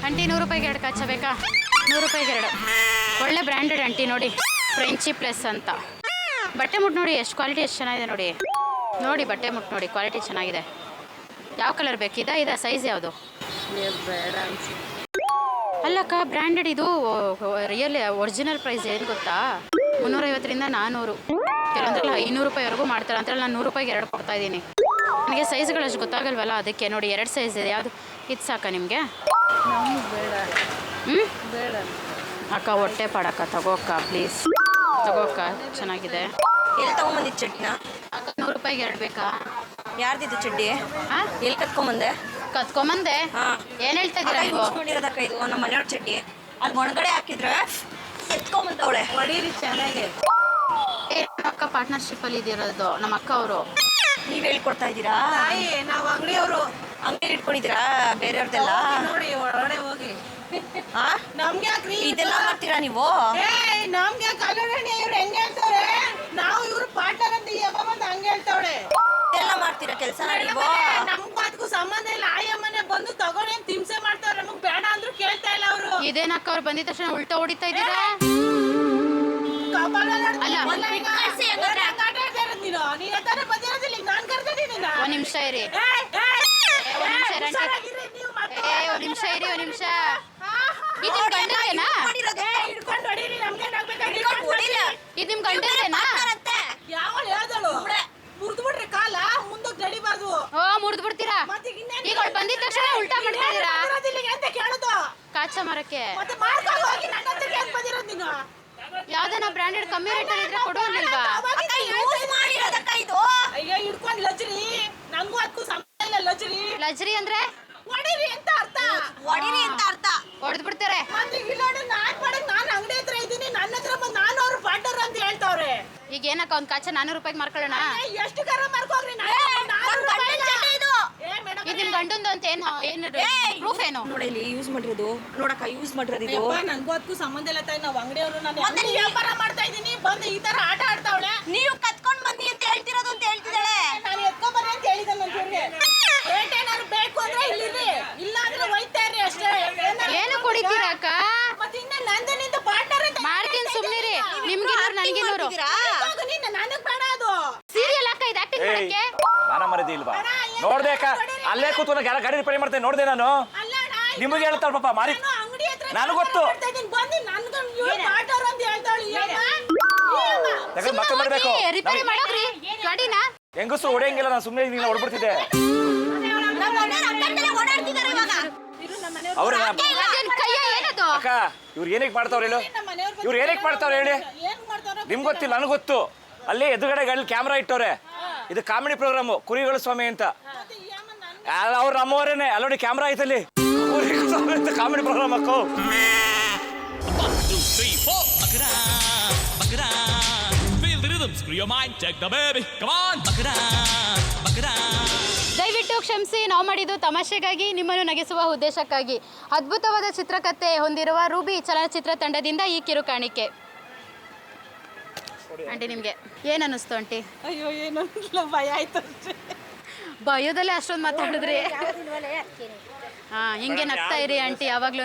Aunty 100 ರೂಪಾಯಿಗೆ 2 ಕಚ್ಚ ಬೇಕಾ? 100 ರೂಪಾಯಿಗೆ 2. ಒಳ್ಳೆ ಬ್ರ್ಯಾಂಡೆಡ್ ಆಂಟಿ ನೋಡಿ, ಫ್ರೆಂಚಿ ಪ್ಲಸ್ ಅಂತ. ಬಟ್ಟೆ ಮುಟ್ಟು ನೋಡಿ, ಎಷ್ಟು ಕ್ವಾಲಿಟಿ ಎಷ್ಟು ಚೆನ್ನಾಗಿದೆ ನೋಡಿ. ನೋಡಿ ಬಟ್ಟೆ ಮುಟ್ಟು ನೋಡಿ, ಕ್ವಾಲಿಟಿ ಚೆನ್ನಾಗಿದೆ. ಯಾವ ಕಲರ್ ಬೇಕಿದೆ? ಇದೆ ಸೈಜ್ ಯಾವುದು? ಅಲ್ಲಕ್ಕ, ಬ್ರ್ಯಾಂಡೆಡ್ ಇದು ರಿಯಲ್ ಒರಿಜಿನಲ್ ಪ್ರೈಸ್ ಏನು ಗೊತ್ತಾ? 350ರಿಂದ 400, ಕೆಲವೊಂದ್ರೆಲ್ಲ 500 ರೂಪಾಯಿವರೆಗೂ ಮಾಡ್ತಾರೆ. ಅಂತೇಳಿ ನಾನು 100 ರೂಪಾಯಿಗೆ 2 ಕೊಡ್ತಾ ಇದ್ದೀನಿ. ನನಗೆ ಸೈಜ್ಗಳು ಅಷ್ಟು ಗೊತ್ತಾಗಲ್ವಲ್ಲ, ಅದಕ್ಕೆ ನೋಡಿ 2 ಸೈಜ್ ಇದೆ. ಯಾವುದು ಇದು ಸಾಕಾ ನಿಮಗೆ? ಬೇಡ ಅಕ್ಕ ಹೊಟ್ಟೆ ಪಾಡಕ್ಕ, ತಗೋಕ್ಕ ಪ್ಲೀಸ್, ತಗೋಕ್ಕ, ಚೆನ್ನಾಗಿದೆ. ಎಲ್ಲಿ ತಗೊಂಬಂದಿದ್ದು ಚಟ್ನ? ಅಕ್ಕ 100 ರೂಪಾಯಿಗೆ 2 ಬೇಕಾ? ಯಾರ್ದಿದ್ದು ಚಡ್ಡಿ? ಹಾಂ, ಎಲ್ಲಿ ಕತ್ಕೊಂಬಂದೆ? ಕತ್ಕೊಂಬಂದೆ. ಏನು ಹೇಳ್ತಾ ಇದ್ದೀರಾ ನೀವು? ಯೂಸ್ಕೊಂಡಿರೋದಕ್ಕ ಇದು ನಮ್ಮ ಮನೆಯವ್ರ ಚಡ್ಡಿ. ಅದು ಒಳಗಡೆ ಹಾಕಿದ್ರೆ ಎತ್ಕೊಂಬಂದವಳೆ. ಹೊಡೀರಿ ಚೆನ್ನಾಗಿ. ಅಕ್ಕ ಪಾರ್ಟ್ನರ್ಶಿಪ್ಪಲ್ಲಿ ಇದಿರೋದು ನಮ್ಮ ಅಕ್ಕ ಅವರು. ನೀವು ಹೇಳ್ಕೊಡ್ತಾ ಇದ್ದೀರಾ? ನಾವು ಅಂಗಡಿಯವರು. ಅಂಗಡಿ ಇಟ್ಕೊಂಡಿದ್ದೀರಾ ಬೇರೆಯವ್ರದ್ದೆಲ್ಲ? ನೋಡಿ ಒಳಗಡೆ ಹೋಗಿ. ನಮ್ಗೆ ಇದೆಲ್ಲ ಮಾಡ್ತೀರಾ ನೀವು? ನಮ್ಗೆ ಕಲ್ಲರಣಿ ಇವ್ರು ಹೆಂಗೆ ಹೇಳ್ತವ್ರೆ, ನಾವು ಇವ್ರು ಪಾರ್ಟ್ನರ್ ಅಂತ ಯಾವಾಗ ಹಂಗೆ ಹೇಳ್ತವ್ರೆ. ಎಲ್ಲ ಮಾಡ್ತೀರಾ ಕೆಲಸ ನೀವು? ನಮ್ಗೆ ಅದಕ್ಕೂ ಸಂಬಂಧ ಇಲ್ಲ. ಆಯಮ್ಮನೆ ಬಂದು ತಗೊಂಡು ಹಿಂಸೆ ಮಾಡ್ತಾವ್ರೆ. ನಮಗ್ ಬೇಡ ಅಂದ್ರೂ ಕೇಳ್ತಾ ಇಲ್ಲ ಅವರು. ಇದೇನಕ್ಕ ಅವ್ರು ಬಂದಿದ ತಕ್ಷಣ ಉಲ್ಟಾ ಹೊಡಿತಾ ಇದ್ದೀರಾ? ಒಂದ್ ನಿಮಿಷ ಇರಿ, ಒಂದ್ ನಿಮಿಷ ಇರಿ, ಒಂದ್ ನಿಮಿಷ. ಇದು ನಿಮ್ ಗಂಡದೇನಾ? ಇದು ನಿಮ್ ಗಂಡದೇನಾ? ಮುರಿದ್ಬಿಟ್ರೆ ಕಾಲ ಮುಂದಕ್ಕೆ ನಡಿಬಾರ್ದು. ಓ, ಮುರಿದ್ ಬಿಡ್ತೀರಾ? ಈಗ ಅವ್ಳು ಬಂದಿದ ತಕ್ಷಣ ಉಲ್ಟಾ ಮಾಡ್ತಾ ಇದ್ದೀರಾ? ಕಾಚ ಮರಕ್ಕೆ ಯಾವ್ದನ ಬ್ರಾಂಡೆಡ್ ಕಮ್ಮಿ ರೇಟಲ್ಲಿ ಇದ್ರೆ ಕೊಡೋದಿಲ್ವಾ? ಹಿಡ್ಕೊಂಡು ಲಜ್ರಿ. ನಂಗೂ ಅದಕ್ಕೂ ಸಂಬಂಧ ಇಲ್ಲ. ಲಜ್ರಿ ಲಜ್ರಿ ಅಂದ್ರೆ ಹೊಡಿರಿ ಅಂತ ಅರ್ಥ. ಹೊಡಿರಿ ಅಂತ ಅರ್ಥ. ಹೊಡೆದ್ ಬಿಡ್ತಾರೆ. ನಾನು ಅಂಗಡಿ ಹತ್ರ ಇದ್ದೀನಿ, ನನ್ನ ಹತ್ರ ಬಂದು 400 ಪಾರ್ಟ್ನರ್ ಅಂತ ಹೇಳ್ತಾವ್ರೆ. ಈಗ ಏನಕ್ಕ ಒಂದ್ ಕಾಚ 400 ರೂಪಾಯಿಗೆ ಮಾರ್ಕೊಳ್ಳೋಣ? ಎಷ್ಟು ಕರ ಮಾರ್ಕೋಗ್ರಿ. ಇದು ನಿಮ್ ಗಂಡಂದು ಅಂತ ಏನು ಪ್ರೂಫ್ ಏನು? ನೋಡಿ ಇಲ್ಲಿ ಯೂಸ್ ಮಾಡಿರೋದು, ನೋಡಕ್ಕ ಯೂಸ್ ಮಾಡಿರೋದು ಇದು. ನಂಗೂ ಅದಕ್ಕೂ ಸಂಬಂಧ ಇಲ್ಲ ತಾಯಿ. ನಾವು ಅಂಗಡಿಯವರು, ನಾನು ವ್ಯಾಪಾರ ಮಾಡ್ತಾ ಇದ್ದೀನಿ. ಬಂದು ಈ ತರ ಆಟ ಆಡ್ತಾವಳೆ. ನೀವು ಕತ್ಕೊಂಡ್ ಬಂದಿ ಅಂತ ಹೇಳ್ತಿರೋದು ಅಂತ ಹೇಳ್ತಿದ್ದಾಳೆ. ನಾನು ಎತ್ಕೊಂಬರ್ರಿ ಅಂತ ಹೇಳಿದೆ ನನ್ನ ರೇಟ್ ಏನಾದ್ರು ಬೇಕು ಅಂದ್ರೆ ಇಲ್ಲಿರಿ, ಇಲ್ಲ ಅಂದ್ರೆ ಒಯ್ತಾ ಇರ್ರಿ ಅಷ್ಟೇ. ಏನು ಕುಡಿತೀರಾ ಅಕ್ಕ? ಮತ್ತೆ ಇನ್ನ ನಂದನಿಂದ ಪಾರ್ಟ್ನರ್ ಅಂತ ಮಾಡ್ತೀನಿ, ಸುಮ್ನಿರಿ. ನಿಮ್ಗೆ 100, ನನಗೆ 100. ನನಗ್ ಬೇಡ ಅದು ಸೀರಿಯಲ್ ಅಕ್ಕ, ಇದು ಆಕ್ಟಿಂಗ್ ಮಾಡಕ್ಕೆ ನಾನ ಮರದಿ ಇಲ್ವಾ? ನೋಡ್ದೆ ಅಕ್ಕ, ಅಲ್ಲೇ ಕೂತು ಗಾಡಿ ರಿಪೇರಿ ಮಾಡ್ತೇನೆ. ನೋಡ್ದೆ ನಾನು. ನಿಮಗೆ ಹೇಳ್ತಾಳ ಪಾಪ ಮಾರಿ. ನನಗೆ ಗೊತ್ತು. ಮಕ್ಕಳು ಮಾಡ್ಬೇಕು. ರಿಪೇರಿ ಮಾಡೋಗ್ರಿ ಗಾಡಿನ. ಹೆಂಗಸು ಹೊಡೆಯಂಗಿಲ್ಲ, ನಾನು ಸುಮ್ಮನೆ ನೀನು ಹೊಡ್ಬಿಡ್ತಿದ್ದೆ. ಅವ್ರ ಕೈಯ ಏನದು? ಅಕ್ಕ, ಇವ್ರು ಏನಕ್ಕೆ ಮಾಡ್ತಾವ್ರ ಹೇಳು? ಇವ್ರು ಏನಕ್ಕೆ ಮಾಡ್ತಾವ್ರ ಹೇಳಿ? ನಿಮ್ಗೆ ಗೊತ್ತಿಲ್ಲ, ನನಗೆ ಗೊತ್ತು. ಅಲ್ಲಿ ಎದುರುಗಡೆ ಗಾಡಿ ಕ್ಯಾಮ್ರಾ ಇಟ್ಟವ್ರೆ. ಇದು ಕಾಮಿಡಿ ಪ್ರೋಗ್ರಾಮು, ಕುರಿಗಳು ಸ್ವಾಮಿ ಅಂತ. ಅವ್ರು ನಮ್ಮವರೇನೆ. ಅಲ್ಲೋಡಿ ಕ್ಯಾಮ್ರಾ ಐತಲ್ಲಿ. ಕುರಿಗಳು ಸ್ವಾಮಿ ಅಂತ ಕಾಮಿಡಿ ಪ್ರೋಗ್ರಾಮ್ ಅಕ್ಕೋ. ದಯವಿಟ್ಟು ಕ್ಷಮಿಸಿ, ನಾವು ಮಾಡಿದ್ದು ತಮಾಷೆಗಾಗಿ, ನಿಮ್ಮನ್ನು ನಗಿಸುವ ಉದ್ದೇಶಕ್ಕಾಗಿ. ಅದ್ಭುತವಾದ ಚಿತ್ರಕಥೆ ಹೊಂದಿರುವ ರೂಬಿ ಚಲನಚಿತ್ರ ತಂಡದಿಂದ ಈ ಕಿರುಕಾಣಿಕೆ. ಆಂಟಿ ನಿಮಗೆ ಏನು ಅನ್ನಿಸ್ತು ಆಂಟಿ? ಅಯ್ಯೋ ಏನೋ ಭಯ ಆಯ್ತು. ಭಯದಲ್ಲೇ ಅಷ್ಟೊಂದು ಮಾತಾಡಿದ್ರಿ. ಹಾಂ, ಹಿಂಗೆ ನಗ್ತಾ ಇರಿ ಆಂಟಿ ಯಾವಾಗ್ಲೂ.